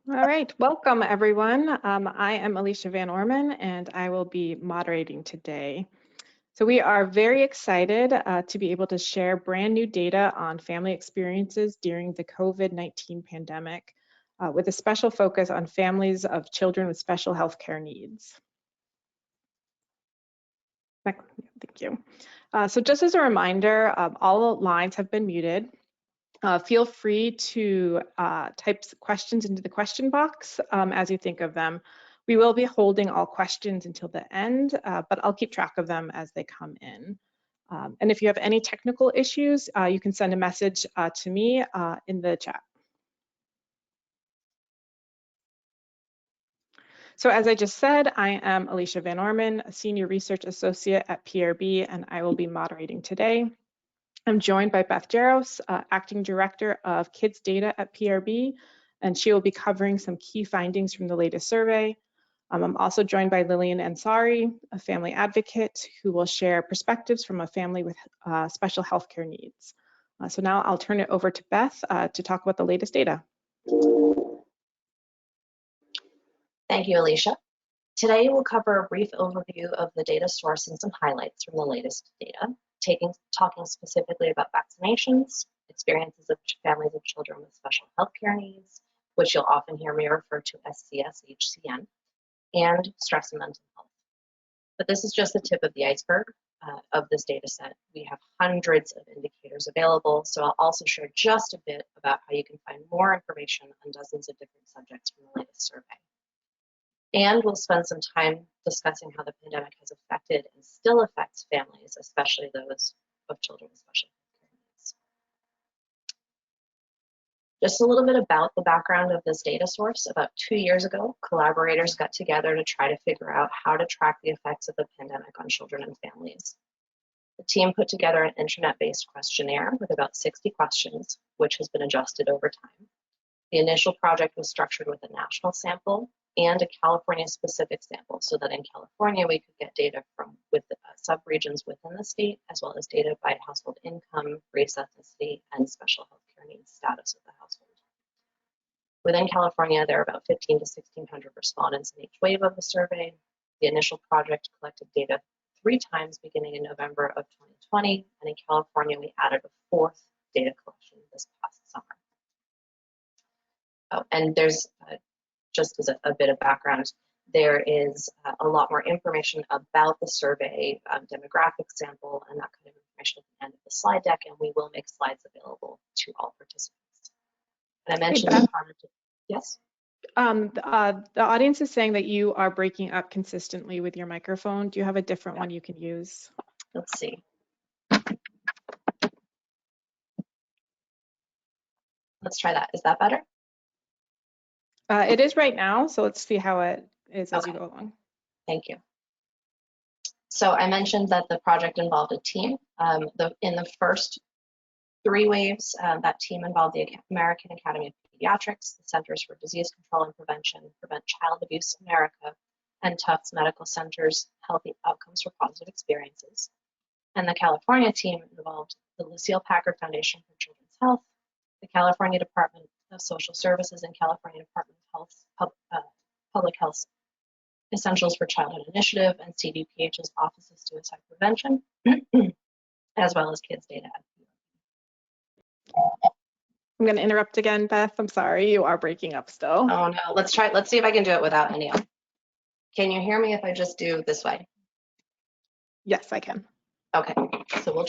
All right, welcome everyone. I am Alicia Van Orman and I will be moderating today. So we are very excited to be able to share brand new data on family experiences during the COVID-19 pandemic with a special focus on families of children with special health care needs. Thank you. So just as a reminder, all lines have been muted. Feel free to type questions into the question box as you think of them. We will be holding all questions until the end, but I'll keep track of them as they come in. And if you have any technical issues, you can send a message to me in the chat. So as I just said, I am Alicia Van Orman, a Senior Research Associate at PRB, and I will be moderating today. I'm joined by Beth Jaros, Acting Director of Kids Data at PRB, and she will be covering some key findings from the latest survey. I'm also joined by Lillian Ansari, a family advocate, who will share perspectives from a family with special healthcare needs. So now I'll turn it over to Beth to talk about the latest data. Thank you, Alicia. Today we'll cover a brief overview of the data source and some highlights from the latest data, talking specifically about vaccinations, experiences of families of children with special healthcare needs, which you'll often hear me refer to as CSHCN, and stress and mental health. But this is just the tip of the iceberg of this data set. We have hundreds of indicators available, so I'll also share just a bit about how you can find more information on dozens of different subjects from the latest survey. And we'll spend some time discussing how the pandemic has affected and still affects families, especially those of children with special needs. Just a little bit about the background of this data source. About 2 years ago, collaborators got together to try to figure out how to track the effects of the pandemic on children and families. The team put together an internet-based questionnaire with about 60 questions, which has been adjusted over time. The initial project was structured with a national sample and a California-specific sample, so that in California we could get data from sub-regions within the state, as well as data by household income, race, ethnicity, and special healthcare needs status of the household. Within California, there are about 1,500 to 1,600 respondents in each wave of the survey. The initial project collected data 3 times beginning in November of 2020, and in California we added a 4th data collection this past summer. Oh, and there's just as a bit of background, there is a lot more information about the survey, demographic sample, and that kind of information at the end of the slide deck, and we will make slides available to all participants. And I mentioned the comment. Yes? The audience is saying that you are breaking up consistently with your microphone. Do you have a different one you can use? Let's see. Let's try that. Is that better? It is right now, so let's see how it is as you go along. Thank you. So I mentioned that the project involved a team. In the first 3 waves, that team involved the American Academy of Pediatrics, the Centers for Disease Control and Prevention, Prevent Child Abuse America, and Tufts Medical Center's Healthy Outcomes for Positive Experiences. And the California team involved the Lucille Packard Foundation for Children's Health, the California Department of Social Services and California Department of Health, Public Health Essentials for Childhood Initiative, and CDPH's Office of Suicide Prevention, as well as Kids Data. I'm going to interrupt again, Beth. I'm sorry, you are breaking up still. Oh no, let's see if I can do it without any. Can you hear me if I just do this way? Yes, I can. Okay, so we'll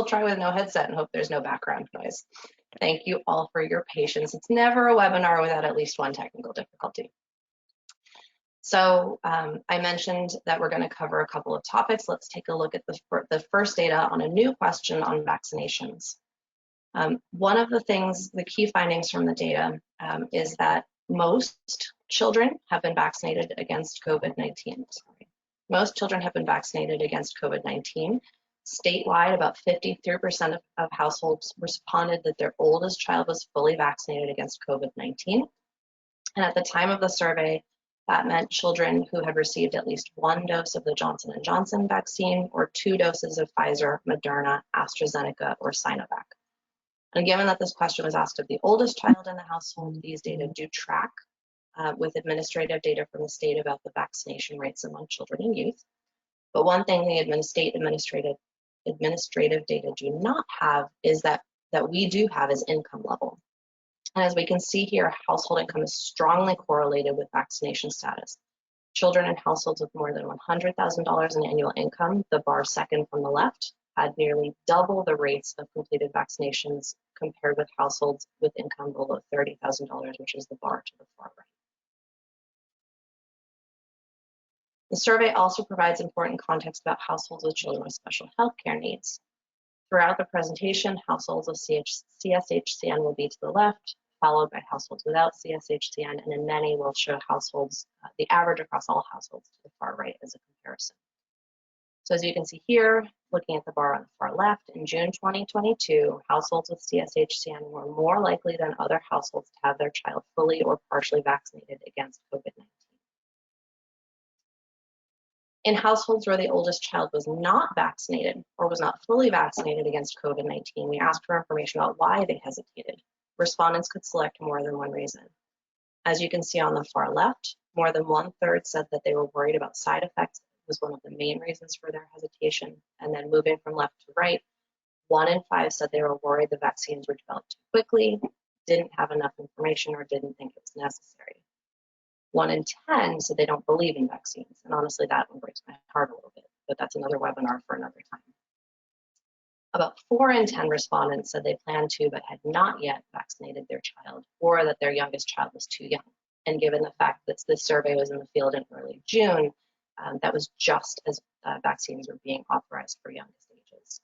try with no headset and hope there's no background noise. Thank you all for your patience. It's never a webinar without at least one technical difficulty. So I mentioned that we're going to cover a couple of topics. Let's take a look at the first data on a new question on vaccinations. One of the key findings from the data is that most children have been vaccinated against COVID-19. Most children have been vaccinated against COVID-19. Statewide, about 53% of households responded that their oldest child was fully vaccinated against COVID-19. And at the time of the survey, that meant children who had received at least 1 dose of the Johnson & Johnson vaccine or 2 doses of Pfizer, Moderna, AstraZeneca, or Sinovac. And given that this question was asked of the oldest child in the household, these data do track with administrative data from the state about the vaccination rates among children and youth. But one thing the state administrative data do not have is that we do have is income level. And as we can see here, household income is strongly correlated with vaccination status. Children in households with more than $100,000 in annual income, the bar second from the left, had nearly double the rates of completed vaccinations compared with households with income below $30,000, which is the bar to the far right. The survey also provides important context about households with children with special health care needs. Throughout the presentation, households with CSHCN will be to the left, followed by households without CSHCN, and in many will show households, the average across all households to the far right as a comparison. So as you can see here, looking at the bar on the far left, in June 2022, households with CSHCN were more likely than other households to have their child fully or partially vaccinated against COVID-19. In households where the oldest child was not vaccinated or was not fully vaccinated against COVID-19, we asked for information about why they hesitated. Respondents could select more than one reason. As you can see on the far left, more than 1/3 said that they were worried about side effects was one of the main reasons for their hesitation. And then moving from left to right, 1 in 5 said they were worried the vaccines were developed too quickly, didn't have enough information, or didn't think it was necessary. 1 in 10 said they don't believe in vaccines. And honestly, that one breaks my heart a little bit, but that's another webinar for another time. About 4 in 10 respondents said they planned to, but had not yet vaccinated their child, or that their youngest child was too young. And given the fact that this survey was in the field in early June, that was just as vaccines were being authorized for youngest ages.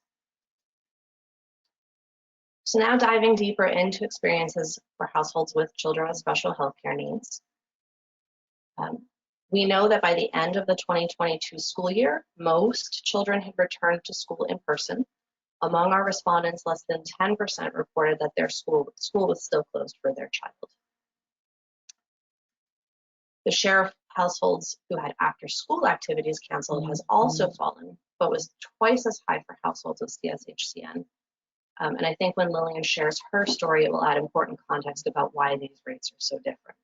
So now diving deeper into experiences for households with children with special health care needs. We know that by the end of the 2022 school year, most children had returned to school in person. Among our respondents, less than 10% reported that their school was still closed for their child. The share of households who had after-school activities canceled has also fallen, but was twice as high for households with CSHCN. And I think when Lillian shares her story, it will add important context about why these rates are so different.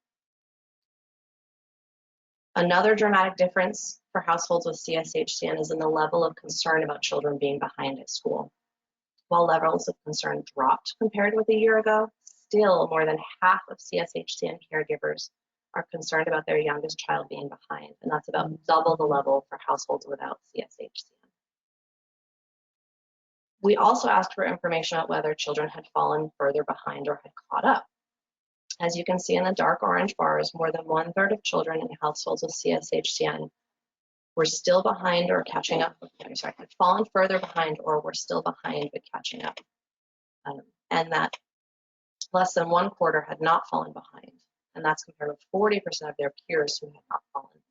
Another dramatic difference for households with CSHCN is in the level of concern about children being behind at school. While levels of concern dropped compared with a year ago, still more than half of CSHCN caregivers are concerned about their youngest child being behind, and that's about double the level for households without CSHCN. We also asked for information about whether children had fallen further behind or had caught up. As you can see in the dark orange bars, more than 1/3 of children in households with CSHCN were still behind or catching up, had fallen further behind or were still behind but catching up. And that less than 1/4 had not fallen behind. And that's compared with 40% of their peers who had not fallen behind.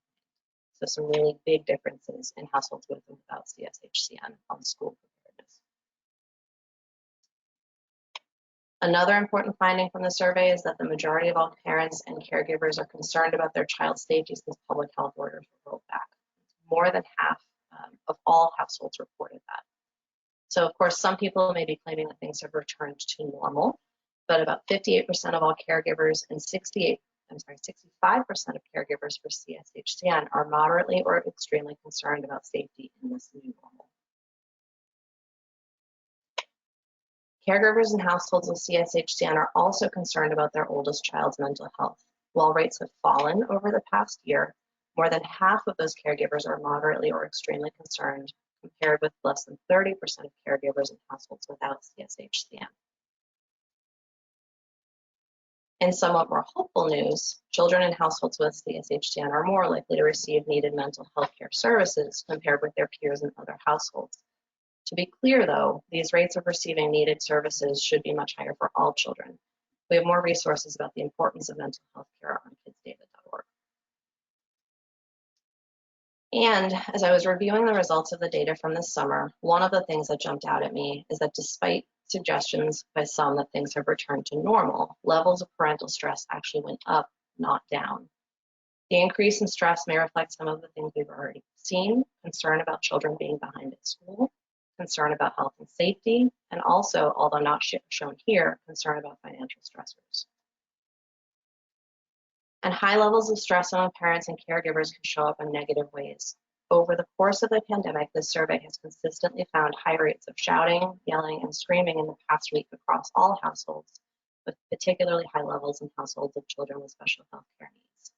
So some really big differences in households with and without CSHCN on school preparedness. Another important finding from the survey is that the majority of all parents and caregivers are concerned about their child's safety since public health orders were rolled back. More than half of all households reported that. So of course, some people may be claiming that things have returned to normal, but about 58% of all caregivers and 65% of caregivers for CSHCN are moderately or extremely concerned about safety in this new normal. Caregivers in households with CSHCN are also concerned about their oldest child's mental health. While rates have fallen over the past year, more than half of those caregivers are moderately or extremely concerned, compared with less than 30% of caregivers in households without CSHCN. In somewhat more hopeful news, children in households with CSHCN are more likely to receive needed mental health care services compared with their peers in other households. To be clear, though, these rates of receiving needed services should be much higher for all children. We have more resources about the importance of mental health care on kidsdata.org. And as I was reviewing the results of the data from this summer, one of the things that jumped out at me is that despite suggestions by some that things have returned to normal, levels of parental stress actually went up, not down. The increase in stress may reflect some of the things we've already seen: concern about children being behind at school, concern about health and safety, and also, although not shown here, concern about financial stressors. And high levels of stress among parents and caregivers can show up in negative ways. Over the course of the pandemic, this survey has consistently found high rates of shouting, yelling, and screaming in the past week across all households, with particularly high levels in households of children with special health care needs.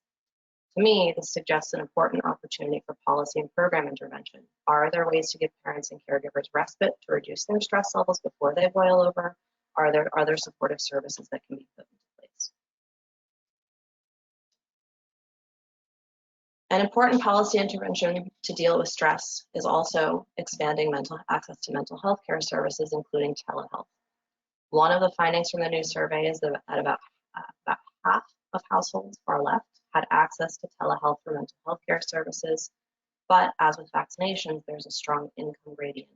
To me, this suggests an important opportunity for policy and program intervention. Are there ways to give parents and caregivers respite to reduce their stress levels before they boil over? Are there other supportive services that can be put into place? An important policy intervention to deal with stress is also expanding access to mental health care services, including telehealth. One of the findings from the new survey is that about half of households, far left, had access to telehealth for mental health care services, but as with vaccinations, there's a strong income gradient.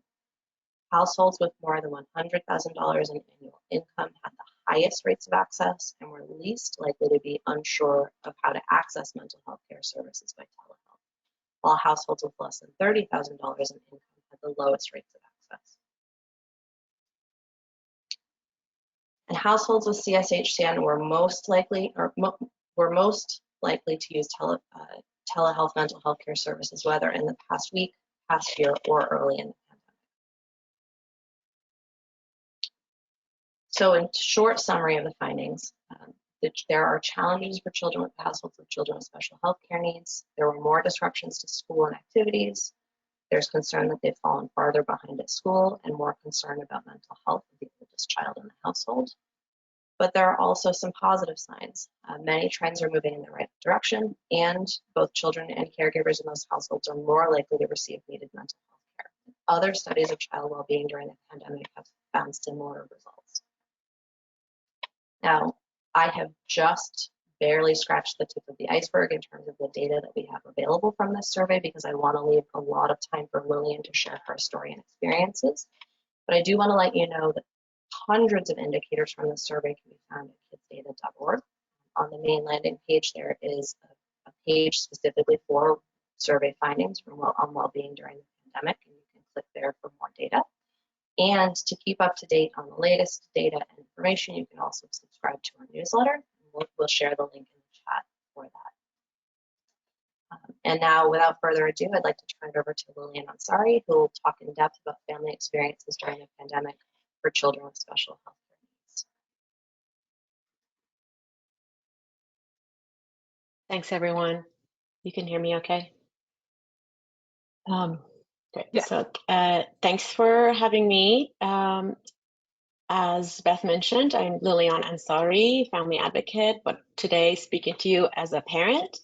Households with more than $100,000 in annual income had the highest rates of access and were least likely to be unsure of how to access mental health care services by telehealth, while households with less than $30,000 in income had the lowest rates of access. And households with CSHCN were most likely to use telehealth mental health care services, whether in the past week, past year, or early in the pandemic. So in short summary of the findings, there are challenges for households with children with special health care needs. There were more disruptions to school and activities. There's concern that they've fallen farther behind at school and more concern about mental health of the oldest child in the household. But there are also some positive signs. Many trends are moving in the right direction, and both children and caregivers in those households are more likely to receive needed mental health care. Other studies of child well-being during the pandemic have found similar results. Now, I have just barely scratched the tip of the iceberg in terms of the data that we have available from this survey, because I want to leave a lot of time for Lillian to share her story and experiences. But I do want to let you know that hundreds of indicators from the survey can be found at kidsdata.org. On the main landing page, there is a page specifically for survey findings on well-being during the pandemic, and you can click there for more data. And to keep up to date on the latest data and information, you can also subscribe to our newsletter. We'll share the link in the chat for that. And now, without further ado, I'd like to turn it over to Lillian Ansari, who will talk in depth about family experiences during the pandemic for children with special health care needs. Thanks, everyone. You can hear me okay? Great. Yeah. So thanks for having me. As Beth mentioned, I'm Lillian Ansari, family advocate, but today speaking to you as a parent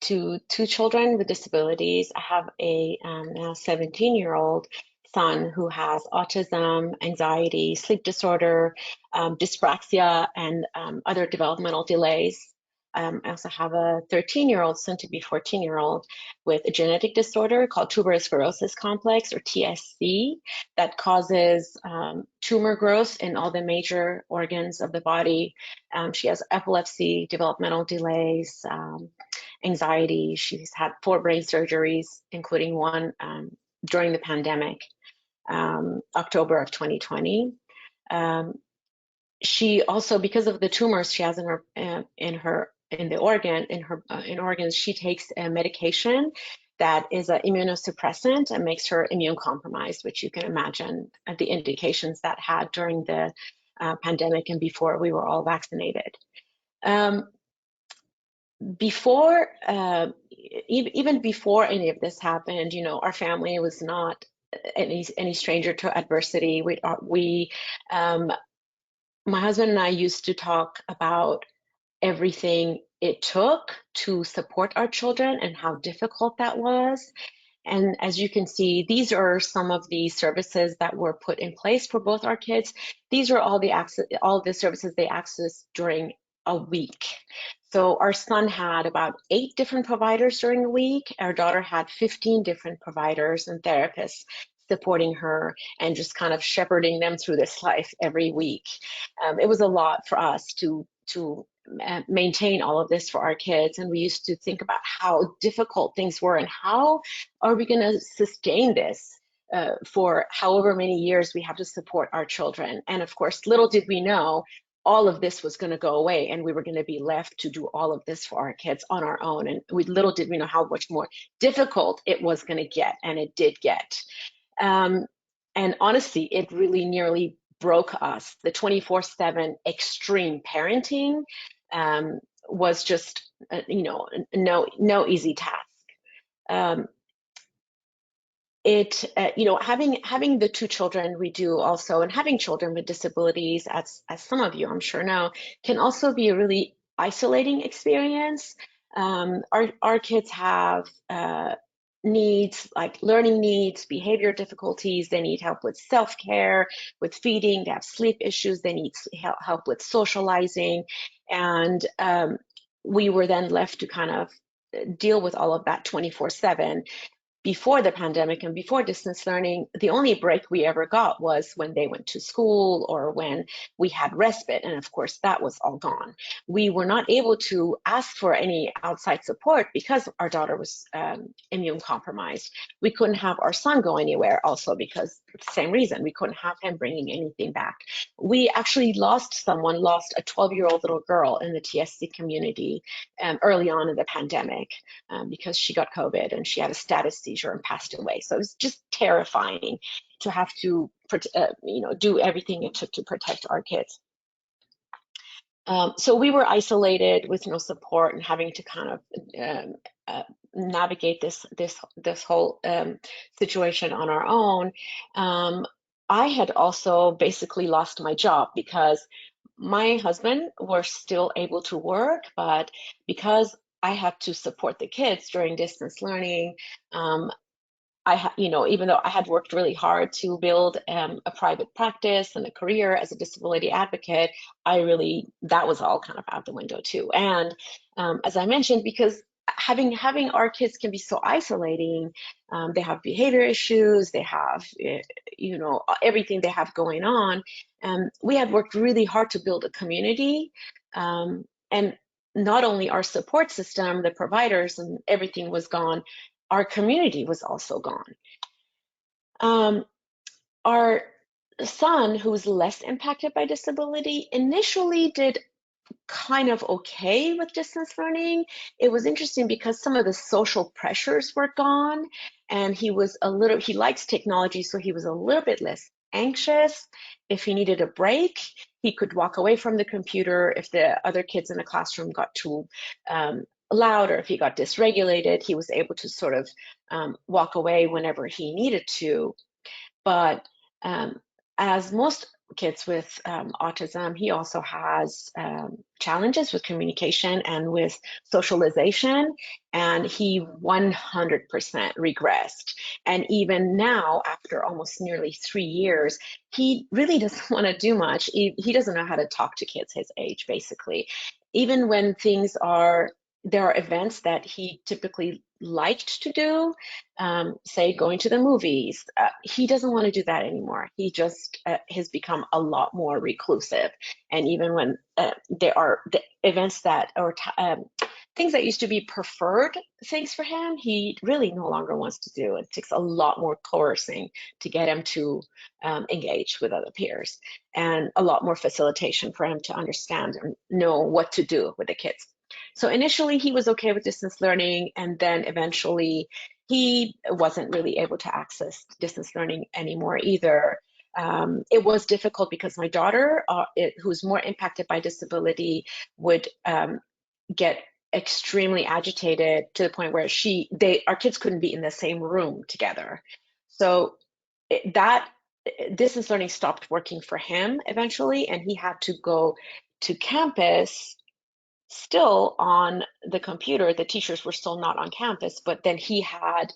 to two children with disabilities. I have a now 17-year-old son who has autism, anxiety, sleep disorder, dyspraxia, and other developmental delays. I also have a 13-year-old, soon to be 14-year-old, with a genetic disorder called tuberous sclerosis complex, or TSC, that causes tumor growth in all the major organs of the body. She has epilepsy, developmental delays, anxiety. She's had 4 brain surgeries, including one during the pandemic, October of 2020. She also, because of the tumors she has in organs, she takes a medication that is an immunosuppressant and makes her immune compromised, which you can imagine the indications that had during the pandemic and before we were all vaccinated. Even before any of this happened, you know, our family was not any stranger to adversity. My husband and I used to talk about everything it took to support our children and how difficult that was. And as you can see, these are some of the services that were put in place for both our kids. These are all the services they accessed during a week. So our son had about 8 different providers during the week. Our daughter had 15 different providers and therapists supporting her and just kind of shepherding them through this life every week. It was a lot for us to maintain all of this for our kids, and we used to think about how difficult things were and how are we going to sustain this for however many years we have to support our children. And of course, little did we know all of this was going to go away and we were going to be left to do all of this for our kids on our own. And little did we know how much more difficult it was going to get, and it did get. And honestly, it really nearly broke us. The 24/7 extreme parenting was just, no easy task. Having the two children we do also, and having children with disabilities, as some of you I'm sure know, can also be a really isolating experience. Our kids have needs like learning needs, behavior difficulties. They need help with self-care, with feeding. They have sleep issues. They need help with socializing, and we were then left to kind of deal with all of that 24/7. Before the pandemic and before distance learning, the only break we ever got was when they went to school or when we had respite. And of course, that was all gone. We were not able to ask for any outside support because our daughter was immune compromised. We couldn't have our son go anywhere also because the same reason, we couldn't have him bringing anything back. We actually lost a 12-year-old little girl in the TSC community early on in the pandemic because she got COVID and she had a status seizure and passed away. So it was just terrifying to have to, do everything it took to protect our kids. So we were isolated with no support and having to kind of navigate this whole situation on our own. I had also basically lost my job because my husband was still able to work, but because I had to support the kids during distance learning, even though I had worked really hard to build a private practice and a career as a disability advocate, that was all kind of out the window too. And as I mentioned, because having our kids can be so isolating, they have behavior issues, they have, everything they have going on. We had worked really hard to build a community, and not only our support system, the providers and everything was gone, our community was also gone. Our son, who was less impacted by disability, initially did kind of okay with distance learning. It was interesting because some of the social pressures were gone, and he likes technology, so he was a little bit less anxious. If he needed a break, he could walk away from the computer. If the other kids in the classroom got too loud or if he got dysregulated, he was able to sort of walk away whenever he needed to. But as most kids with autism, he also has challenges with communication and with socialization, and he 100% regressed. And even now, after almost nearly 3 years, he really doesn't want to do much. He doesn't know how to talk to kids his age, basically. Even when there are events that he typically liked to do, say going to the movies. He doesn't want to do that anymore. He just has become a lot more reclusive. And even when there are the events things that used to be preferred things for him, he really no longer wants to do. It takes a lot more coercing to get him to engage with other peers, and a lot more facilitation for him to understand and know what to do with the kids. So initially he was okay with distance learning, and then eventually he wasn't really able to access distance learning anymore either. It was difficult because my daughter, who's more impacted by disability, would get extremely agitated to the point where our kids couldn't be in the same room together. So that distance learning stopped working for him eventually, and he had to go to campus still on the computer. The teachers were still not on campus, but then he had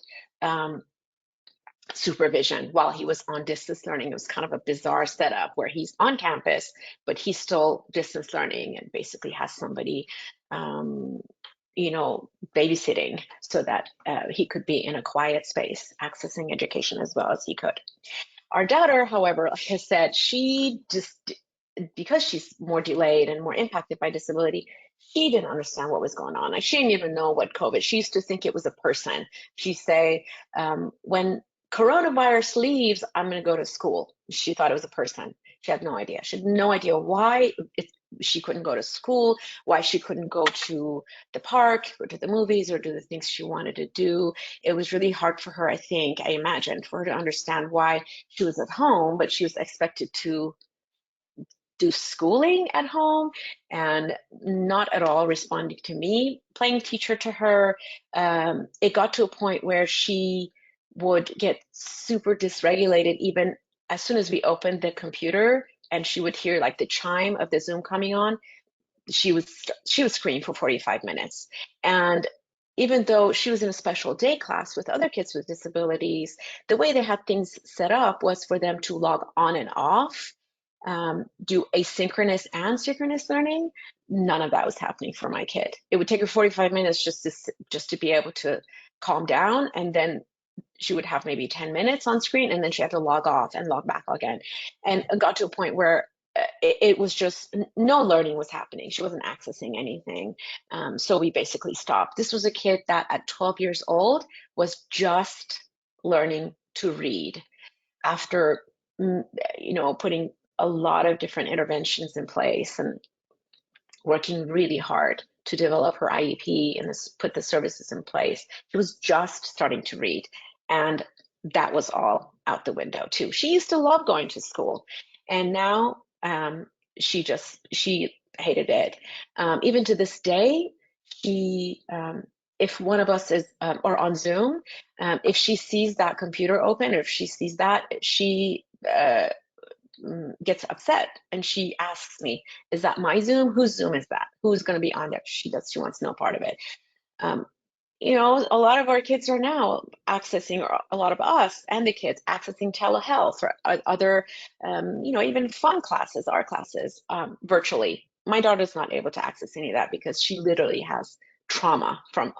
supervision while he was on distance learning. It was kind of a bizarre setup where he's on campus, but he's still distance learning and basically has somebody, babysitting so that he could be in a quiet space, accessing education as well as he could. Our daughter, however, like I said, because she's more delayed and more impacted by disability, she didn't understand what was going on. She didn't even know what COVID. She used to think it was a person. She'd say, when coronavirus leaves, I'm going to go to school. She thought it was a person. She had no idea. She had no idea why she couldn't go to school, why she couldn't go to the park or to the movies or do the things she wanted to do. It was really hard for her, I think, I imagine, for her to understand why she was at home, but she was expected to do schooling at home and not at all responding to me, playing teacher to her. It got to a point where she would get super dysregulated even as soon as we opened the computer and she would hear like the chime of the Zoom coming on. She would scream for 45 minutes. And even though she was in a special day class with other kids with disabilities, the way they had things set up was for them to log on and off, do asynchronous and synchronous learning. None of that was happening for my kid. It would take her 45 minutes just to be able to calm down, and then she would have maybe 10 minutes on screen, and then she had to log off and log back again. And it got to a point where it was just no learning was happening. She wasn't accessing anything. So we basically stopped. This was a kid that at 12 years old was just learning to read after, putting a lot of different interventions in place and working really hard to develop her IEP and put the services in place. She was just starting to read, and that was all out the window too. She used to love going to school, and now she hated it. Even to this day, if one of us is or on Zoom, if she sees that computer open, or if she sees that, she gets upset and she asks me, is that my Zoom? Whose Zoom is that? Who's going to be on there? She wants no part of it. A lot of our kids are now accessing, or a lot of us and the kids accessing telehealth or other, even fun classes, art classes, virtually. My daughter's not able to access any of that because she literally has trauma from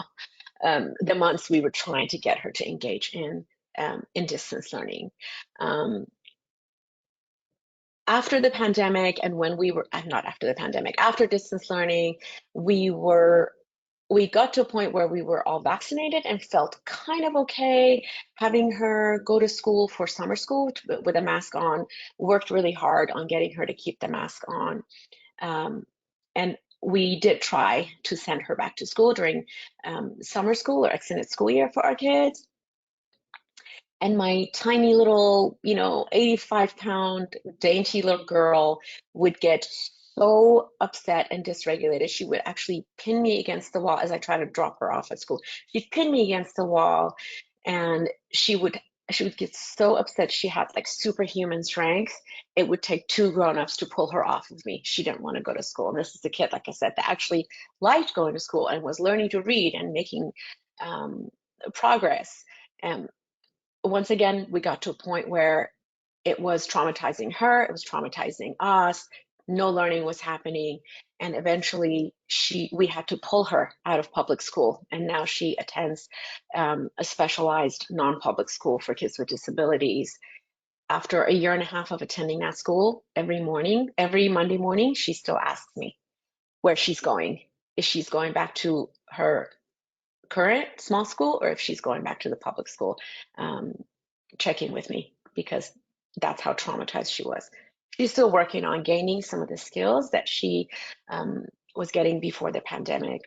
the months we were trying to get her to engage in distance learning. After the pandemic, and when we were not after the pandemic, after distance learning, we got to a point where we were all vaccinated and felt kind of okay. Having her go to school for summer school with a mask on, worked really hard on getting her to keep the mask on. And we did try to send her back to school during summer school or extended school year for our kids. And my tiny little, 85-pound dainty little girl would get so upset and dysregulated. She would actually pin me against the wall as I tried to drop her off at school. She'd pin me against the wall, and she would get so upset. She had like superhuman strength. It would take two grown-ups to pull her off of me. She didn't want to go to school. And this is a kid, like I said, that actually liked going to school and was learning to read and making progress. And once again, we got to a point where it was traumatizing her, it was traumatizing us, no learning was happening, and eventually we had to pull her out of public school, and now she attends a specialized non-public school for kids with disabilities. After a year and a half of attending that school, every Monday morning, she still asks me where she's going, if she's going back to her current small school or if she's going back to the public school. Checking with me, because that's how traumatized she was. She's still working on gaining some of the skills that she was getting before the pandemic.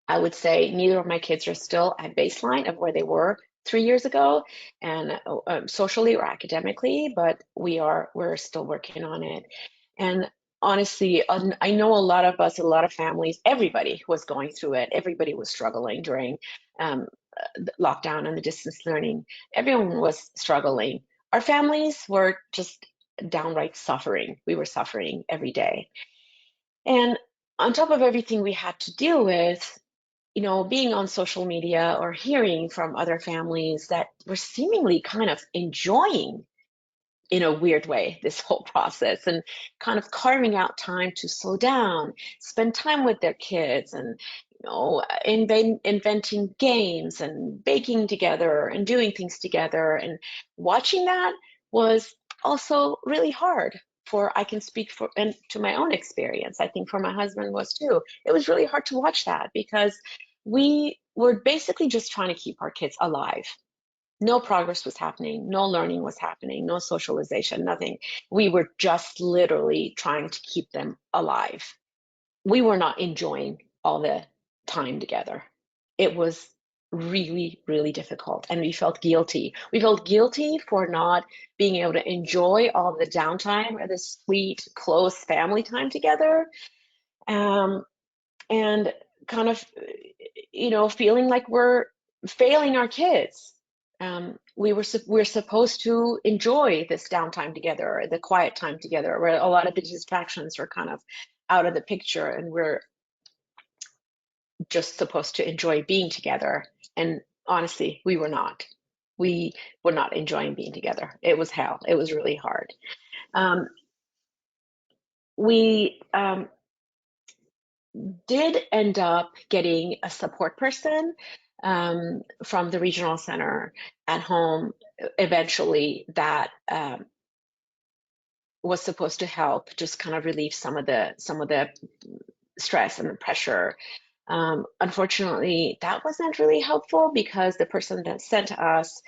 I would say neither of my kids are still at baseline of where they were 3 years ago, and socially or academically, but we're still working on it. And honestly, I know a lot of us, a lot of families, everybody was going through it. Everybody was struggling during the lockdown and the distance learning. Everyone was struggling. Our families were just downright suffering. We were suffering every day. And on top of everything we had to deal with, being on social media or hearing from other families that were seemingly kind of enjoying, in a weird way, this whole process, and kind of carving out time to slow down, spend time with their kids, and inventing games and baking together and doing things together. And watching that was also really hard. I can speak and to my own experience. I think for my husband was too. It was really hard to watch that because we were basically just trying to keep our kids alive. No progress was happening, no learning was happening, no socialization, nothing. We were just literally trying to keep them alive. We were not enjoying all the time together. It was really, really difficult, and we felt guilty. We felt guilty for not being able to enjoy all the downtime or the sweet, close family time together. And kind of, feeling like we're failing our kids. We're supposed to enjoy this downtime together, the quiet time together, where a lot of the distractions are kind of out of the picture, and we're just supposed to enjoy being together. And honestly, we were not. We were not enjoying being together. It was hell. It was really hard. We did end up getting a support person from the regional center at home eventually that was supposed to help just kind of relieve some of the stress and the pressure. Unfortunately, that wasn't really helpful because the person that sent to us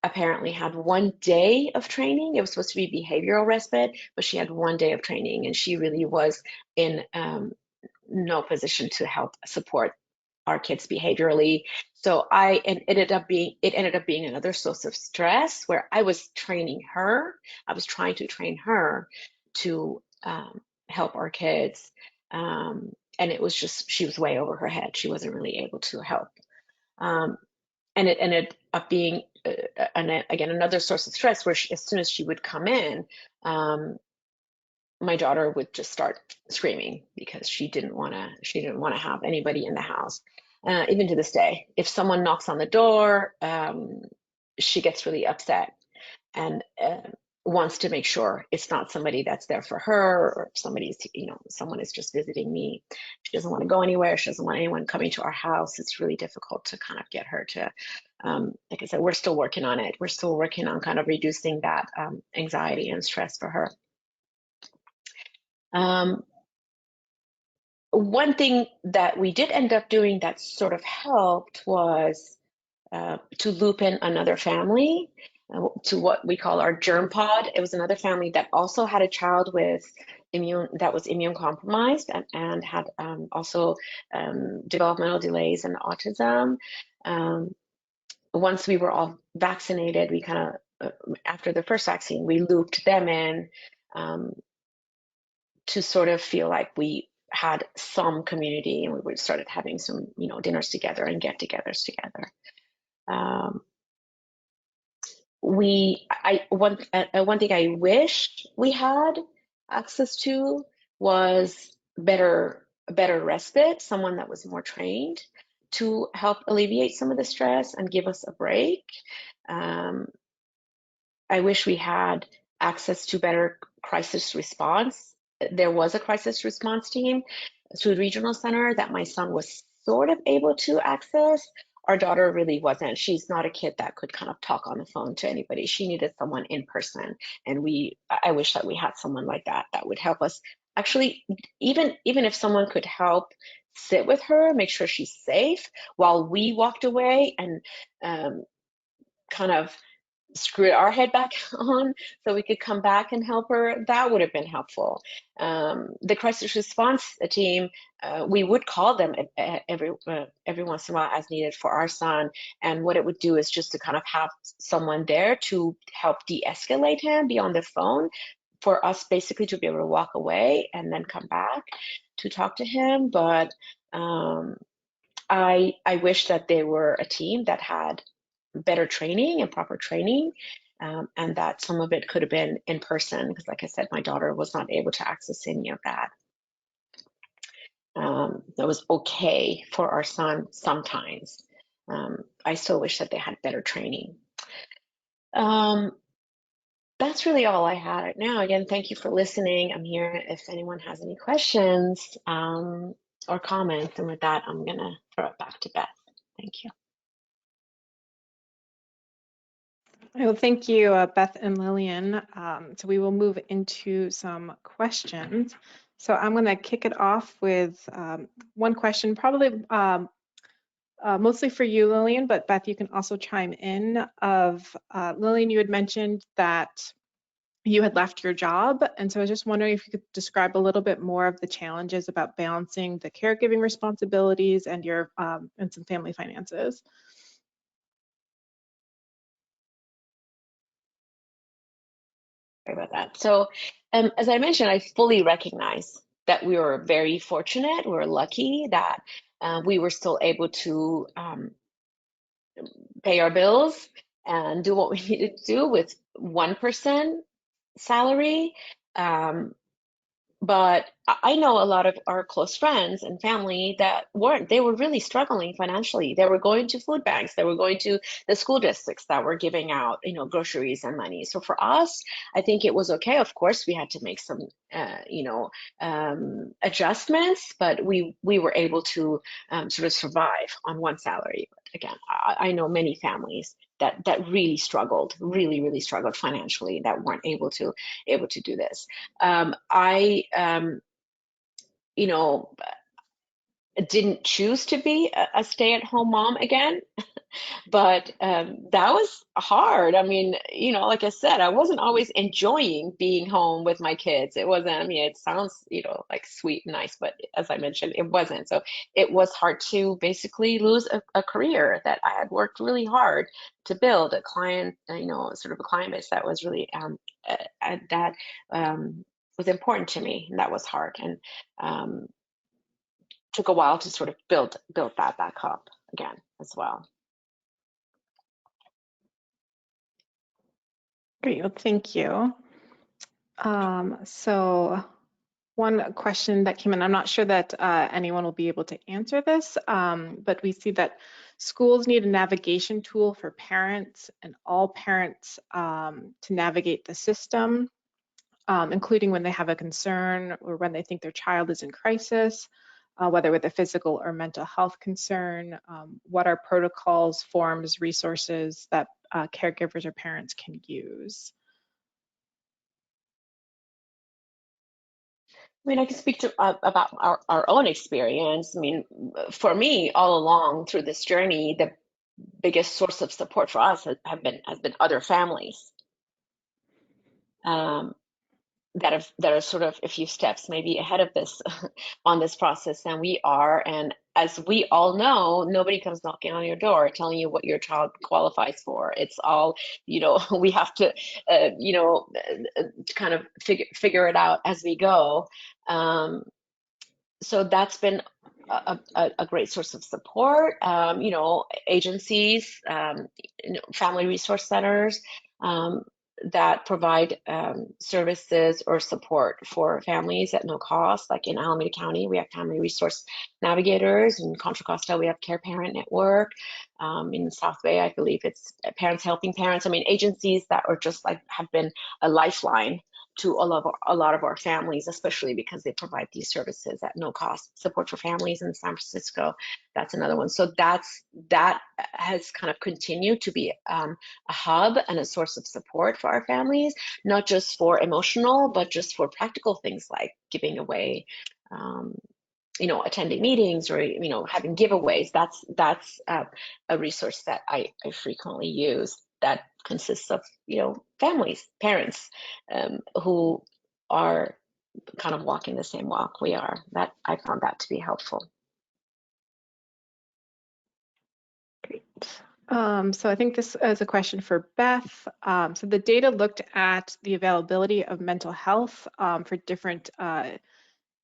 apparently had 1 day of training. It was supposed to be behavioral respite, but she had 1 day of training, and she really was in no position to help support our kids behaviorally. So it ended up being another source of stress where I was trying to train her to help our kids. And it was just, she was way over her head. She wasn't really able to help. And it ended up being, again, another source of stress where as soon as she would come in, my daughter would just start screaming because she didn't want to have anybody in the house. Even to this day, if someone knocks on the door, she gets really upset and wants to make sure it's not somebody that's there for her, or if someone is just visiting me. She doesn't want to go anywhere. She doesn't want anyone coming to our house. It's really difficult to kind of get her to, like I said, we're still working on it. We're still working on kind of reducing that anxiety and stress for her. One thing that we did end up doing that sort of helped was to loop in another family to what we call our germ pod. It was another family that also had a child with immune compromised and had also developmental delays and autism. Once we were all vaccinated, we kind of, after the first vaccine, we looped them in to sort of feel like we had some community, and we started having some, dinners together and get-togethers together. One thing I wish we had access to was better respite, someone that was more trained to help alleviate some of the stress and give us a break. I wish we had access to better crisis response. There was a crisis response team through the regional center that my son was sort of able to access. Our daughter really wasn't. She's not a kid that could kind of talk on the phone to anybody. She needed someone in person. And I wish that we had someone like that would help us. Actually, even if someone could help sit with her, make sure she's safe while we walked away and kind of screw our head back on so we could come back and help her, that would have been helpful. The crisis response team, we would call them every once in a while as needed for our son, and what it would do is just to kind of have someone there to help de-escalate him, be on the phone, for us basically to be able to walk away and then come back to talk to him. But I wish that they were a team that had better training and proper training, and that some of it could have been in person, because like I said, my daughter was not able to access any of that. That was okay for our son sometimes. I still wish that they had better training. That's really all I had right now. Again, thank you for listening. I'm here if anyone has any questions or comments, and with that, I'm gonna throw it back to Beth. Thank you. Well, thank you, Beth and Lillian. So we will move into some questions. So I'm going to kick it off with one question, probably mostly for you, Lillian, but Beth, you can also chime in. Lillian, you had mentioned that you had left your job, and so I was just wondering if you could describe a little bit more of the challenges about balancing the caregiving responsibilities and your and some family finances. Sorry about that. So, as I mentioned, I fully recognize that we were very fortunate. We were lucky that we were still able to pay our bills and do what we needed to do with 1% salary. But I know a lot of our close friends and family that weren't. They were really struggling financially. They were going to food banks. They were going to the school districts that were giving out, groceries and money. So for us, I think it was okay. Of course, we had to make some, adjustments, but we were able to sort of survive on one salary. But again, I know many families that really struggled, really struggled financially, that weren't able to do this. I didn't choose to be a stay-at-home mom again, but that was hard. I mean, like I said, I wasn't always enjoying being home with my kids. It wasn't, I mean, it sounds, like sweet and nice, but as I mentioned, it wasn't. So it was hard to basically lose a career that I had worked really hard to build, a client, sort of a client base that was really, that was important to me, and that was hard. And took a while to sort of build that back up again as well. Great, well, thank you. So one question that came in, I'm not sure that anyone will be able to answer this, but we see that schools need a navigation tool for parents and all parents to navigate the system, including when they have a concern or when they think their child is in crisis, whether with a physical or mental health concern. What are protocols, forms, resources that caregivers or parents can use? I mean, I can speak to about our own experience. I mean, for me, all along through this journey, the biggest source of support for us has been other families. That are sort of a few steps maybe ahead of this on this process than we are. And as we all know, nobody comes knocking on your door telling you what your child qualifies for. It's all, we have to, kind of figure it out as we go. So that's been a great source of support. Agencies, family resource centers, that provide services or support for families at no cost. Like in Alameda County, we have family resource navigators. In Contra Costa, we have Care Parent Network. In South Bay, I believe it's Parents Helping Parents. I mean, agencies that are just like have been a lifeline to a lot of our families, especially because they provide these services at no cost. Support for Families in San Francisco, that's another one. So that has kind of continued to be a hub and a source of support for our families, not just for emotional, but just for practical things like giving away, attending meetings, or having giveaways. That's a resource that I frequently use, that consists of families, parents, who are kind of walking the same walk we are. That I found that to be helpful. Great. So I think this is a question for Beth. So the data looked at the availability of mental health for different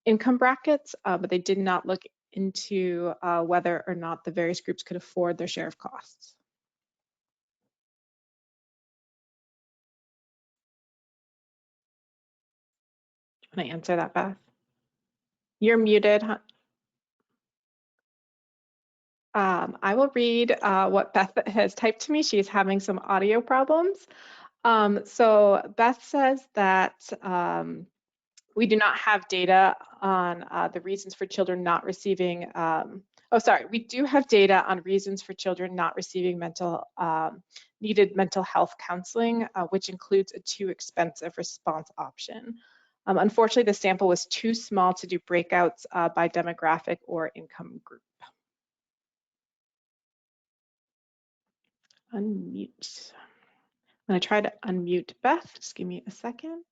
income brackets, but they did not look into whether or not the various groups could afford their share of costs. Can I answer that, Beth? You're muted. Huh? I will read what Beth has typed to me. She's having some audio problems. So Beth says that we do not have data on the reasons for children not receiving, we do have data on reasons for children not receiving needed mental health counseling, which includes a too expensive response option. Unfortunately, the sample was too small to do breakouts by demographic or income group. unmute. I'm going to try to unmute Beth. Just give me a second.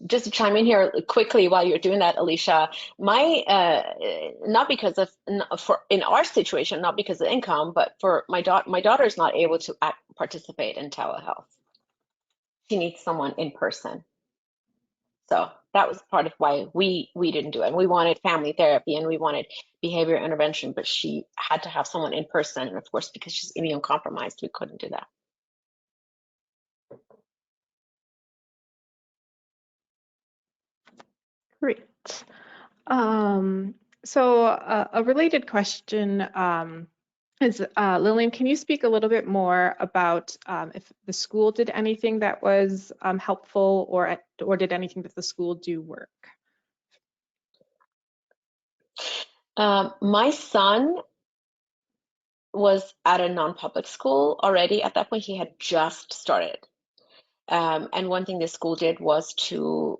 Just to chime in here quickly while you're doing that, Alicia, not because of in our situation, not because of income, but for my daughter is not able to participate in telehealth. She needs someone in person. So that was part of why we didn't do it. And we wanted family therapy and we wanted behavior intervention, but she had to have someone in person. And of course, because she's immunocompromised, we couldn't do that. Great. So a related question is, Lillian, can you speak a little bit more about if the school did anything that was helpful, or did anything that the school do work? My son was at a non-public school already. At that point, he had just started. And one thing the school did was to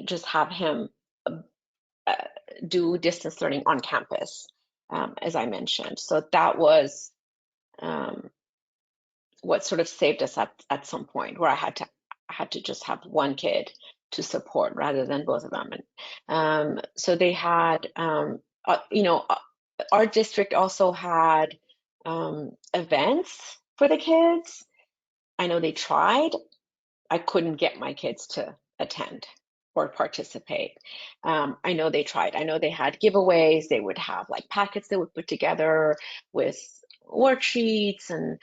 just have him do distance learning on campus, as I mentioned. So that was what sort of saved us at some point, where I had to just have one kid to support rather than both of them. And so they had, our district also had events for the kids. I know they tried. I couldn't get my kids to attend or participate. I know they tried. I know they had giveaways. They would have like packets they would put together with worksheets and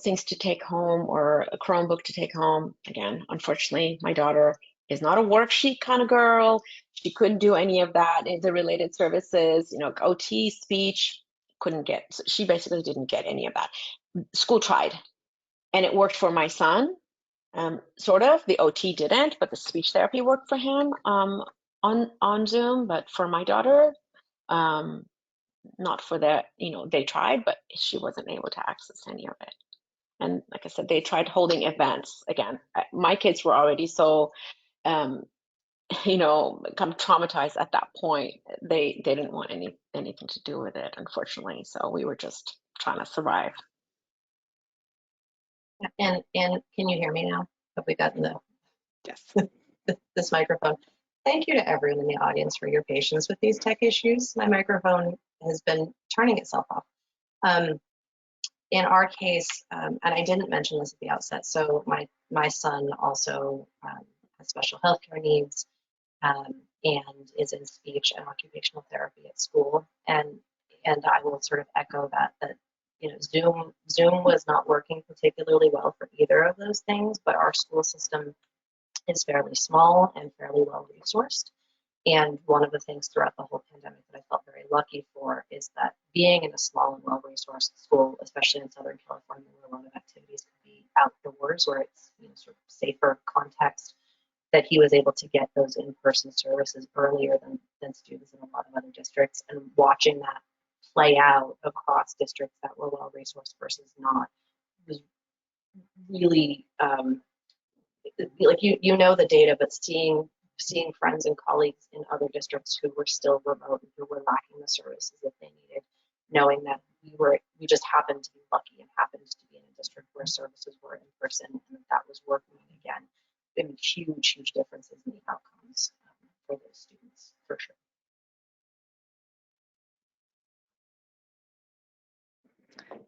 things to take home, or a Chromebook to take home. Again, unfortunately, my daughter is not a worksheet kind of girl. She couldn't do any of that in the related services, OT, speech, couldn't get. So she basically didn't get any of that. School tried, and it worked for my son. Sort of. The OT didn't, but the speech therapy worked for him on Zoom. But for my daughter, not for that. They tried, but she wasn't able to access any of it. And like I said, they tried holding events. Again, my kids were already so, kind of traumatized at that point. They didn't want anything to do with it, unfortunately. So we were just trying to survive. And can you hear me now? Have we gotten Yes. this microphone? Thank you to everyone in the audience for your patience with these tech issues. My microphone has been turning itself off. In our case, and I didn't mention this at the outset, so my son also has special healthcare needs and is in speech and occupational therapy at school. And I will sort of echo that Zoom was not working particularly well for either of those things, but our school system is fairly small and fairly well resourced. And one of the things throughout the whole pandemic that I felt very lucky for is that being in a small and well-resourced school, especially in Southern California, where a lot of activities can be outdoors, where it's sort of safer context, that he was able to get those in-person services earlier than students in a lot of other districts. And watching that play out across districts that were well-resourced versus not was really like the data, but seeing friends and colleagues in other districts who were still remote and who were lacking the services that they needed, knowing that we just happened to be lucky and happened to be in a district where services were in person and that was working again. There were huge differences in the outcomes for those students, for sure.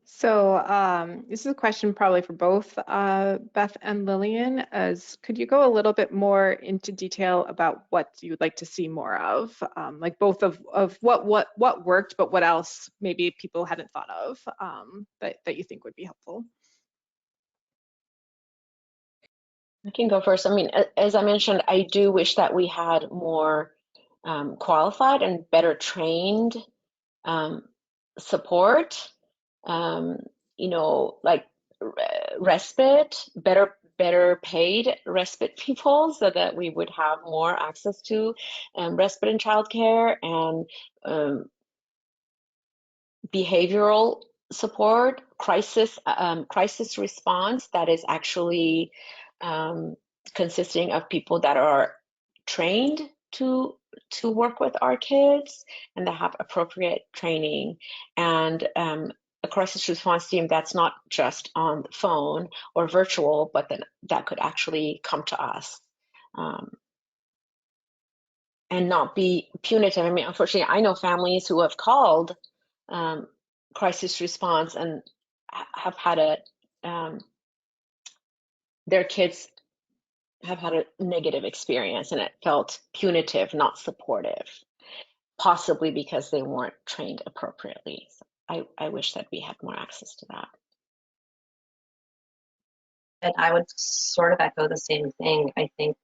So this is a question probably for both Beth and Lillian. Could you go a little bit more into detail about what you would like to see more of, like both of what worked, but what else maybe people hadn't thought of that you think would be helpful? I can go first. I mean, as I mentioned, I do wish that we had more qualified and better trained support. Like respite, better paid respite people, so that we would have more access to respite in childcare and behavioral support, crisis response that is actually consisting of people that are trained to work with our kids and that have appropriate training. And a crisis response team that's not just on the phone or virtual, but that could actually come to us. And not be punitive. I mean, unfortunately, I know families who have called crisis response and have had their kids have had a negative experience, and it felt punitive, not supportive, possibly because they weren't trained appropriately. So I wish that we had more access to that. And I would sort of echo the same thing. I think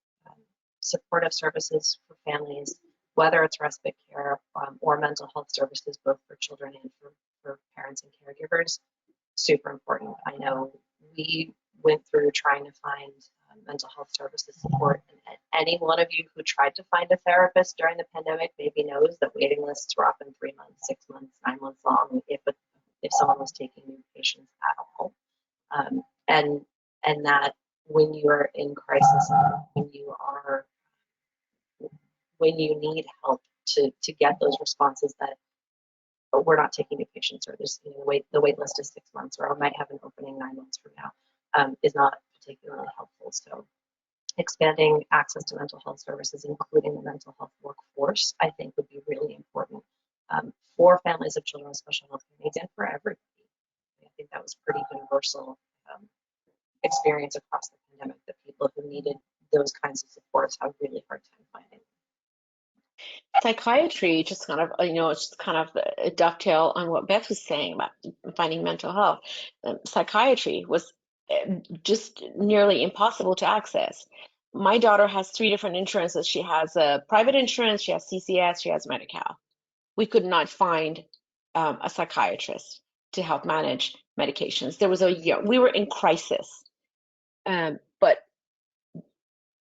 supportive services for families, whether it's respite care or mental health services, both for children and for parents and caregivers, super important. I know we went through trying to find mental health services support. And any one of you who tried to find a therapist during the pandemic maybe knows that waiting lists were often 3 months, 6 months, 9 months long if someone was taking new patients at all. And that when you are in crisis, when you need help to get those responses that we're not taking new patients, or there's the wait list is 6 months, or I might have an opening 9 months from now, is not particularly helpful. So expanding access to mental health services, including the mental health workforce, I think would be really important for families of children with special health needs and for everybody. I think that was pretty universal experience across the pandemic, that people who needed those kinds of supports have a really hard time finding. Psychiatry, just kind of, it's kind of a dovetail on what Beth was saying about finding mental health. Psychiatry was just nearly impossible to access. My daughter has 3 different insurances. She has a private insurance, she has CCS, she has Medi-Cal. We could not find a psychiatrist to help manage medications. There was a year, we were in crisis, but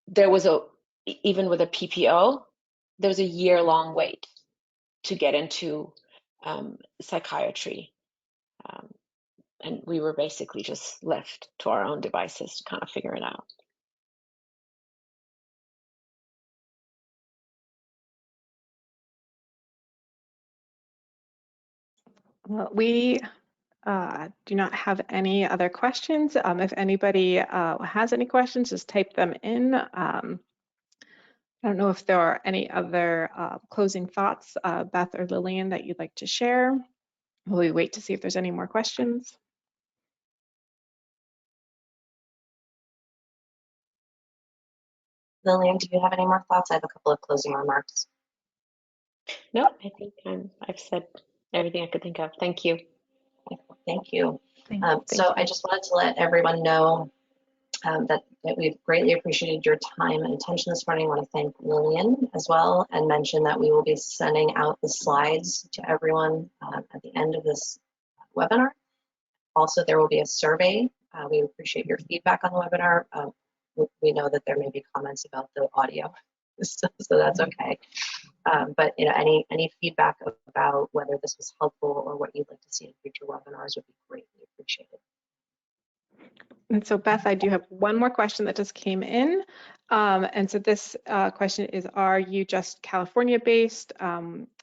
there was even with a PPO, there was a year-long wait to get into psychiatry. And we were basically just left to our own devices to kind of figure it out. Well, we do not have any other questions. If anybody has any questions, just type them in. I don't know if there are any other closing thoughts, Beth or Lillian, that you'd like to share. Will we wait to see if there's any more questions? Lillian, do you have any more thoughts? I have a couple of closing remarks. No, I think I've said everything I could think of. Thank you. Thank you. Thank So you. I just wanted to let everyone know that we've greatly appreciated your time and attention this morning. I want to thank Lillian as well, and mention that we will be sending out the slides to everyone at the end of this webinar. Also, there will be a survey. We appreciate your feedback on the webinar. We know that there may be comments about the audio, so that's okay. But any feedback about whether this was helpful or what you'd like to see in future webinars would be greatly appreciated. And so Beth, I do have one more question that just came in. And so this question is, are you just California based?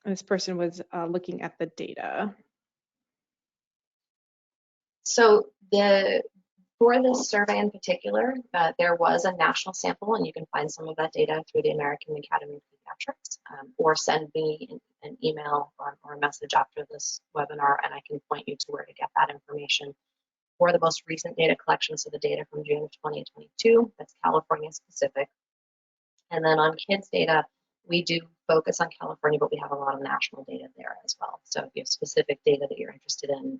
This person was looking at the data. So for this survey in particular, there was a national sample, and you can find some of that data through the American Academy of Pediatrics, or send me an email or a message after this webinar, and I can point you to where to get that information. For the most recent data collection, so the data from June of 2022, that's California specific. And then on kids data, we do focus on California, but we have a lot of national data there as well. So if you have specific data that you're interested in,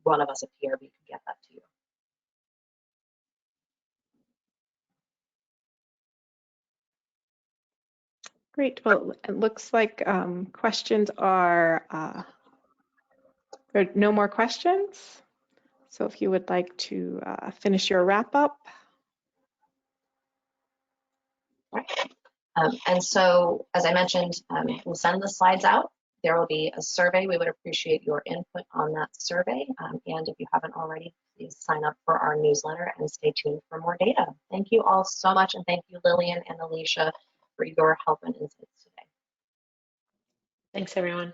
one of us at PRB can get that to you. Great. Well, it looks like questions are, there are no more questions. So if you would like to finish your wrap up. And so, as I mentioned, we'll send the slides out. There will be a survey. We would appreciate your input on that survey. And if you haven't already, please sign up for our newsletter and stay tuned for more data. Thank you all so much. And thank you, Lillian and Alicia, for your help and insights today. Thanks, everyone.